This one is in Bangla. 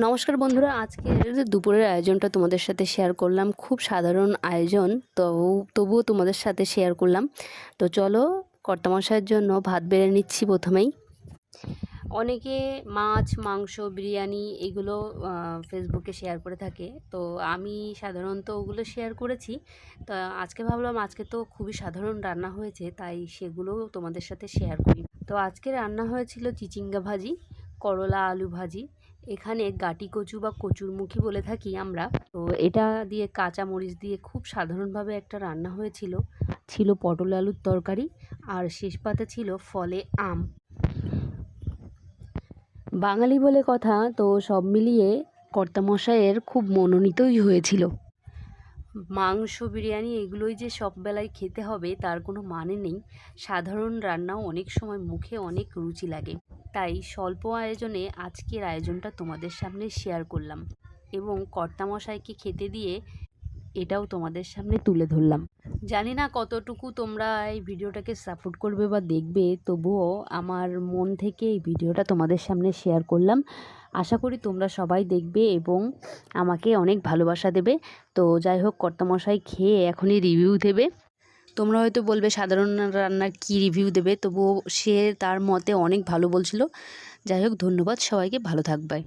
নমস্কার বন্ধুরা, আজকের দুপুরের আয়োজনটা তোমাদের সাথে শেয়ার করলাম। খুব সাধারণ আয়োজন, তবুও তোমাদের সাথে শেয়ার করলাম। তো চলো, কর্তামশাইয়ের জন্য ভাত বেড়ে নিচ্ছি প্রথমেই। অনেকে মাছ, মাংস, বিরিয়ানি এগুলো ফেসবুকে শেয়ার করে থাকে। তো আমি সাধারণত ওগুলো শেয়ার করেছি। তো আজকে ভাবলাম আজকে তো খুবই সাধারণ রান্না হয়েছে, তাই সেগুলোও তোমাদের সাথে শেয়ার করি। তো আজকে রান্না হয়েছিল চিচিঙ্গা ভাজি, করলা আলু ভাজি। এখানে গাটি কচু বা কচুরমুখী বলে থাকি আমরা। তো এটা দিয়ে কাঁচা মরিচ দিয়ে খুব সাধারণভাবে একটা রান্না হয়েছিল। ছিল পটল আলুর তরকারি, আর শেষ পাতে ছিল ফলে আম। বাঙালি বলে কথা, তো সব মিলিয়ে কর্তামশাইয়ের খুব মনোনীতই হয়েছিল। মাংস, বিরিয়ানি এগুলোই যে সব বেলায় খেতে হবে তার কোনো মানে নেই। সাধারণ রান্নাও অনেক সময় মুখে অনেক রুচি লাগে। তাই স্বল্প আয়োজনে আজকের আয়োজনটা তোমাদের সামনে শেয়ার করলাম, এবং কর্তামশাইকে খেতে দিয়ে এটাও তোমাদের সামনে তুলে ধরলাম। জানি না কতটুকু তোমরা এই ভিডিওটাকে সাপোর্ট করবে বা দেখবে, তবুও আমার মন থেকে এই ভিডিওটা তোমাদের সামনে শেয়ার করলাম। আশা করি তোমরা সবাই দেখবে এবং আমাকে অনেক ভালোবাসা দেবে। তো যাই হোক, কর্তামশাই খেয়ে এখনই রিভিউ দেবে। তোমরা হয়তো বলবে সাধারণ রান্নার কী রিভিউ দেবে, তবুও সে তার মতে অনেক ভালো বলছিল। যাই হোক, ধন্যবাদ সবাইকে, ভালো থাকবে।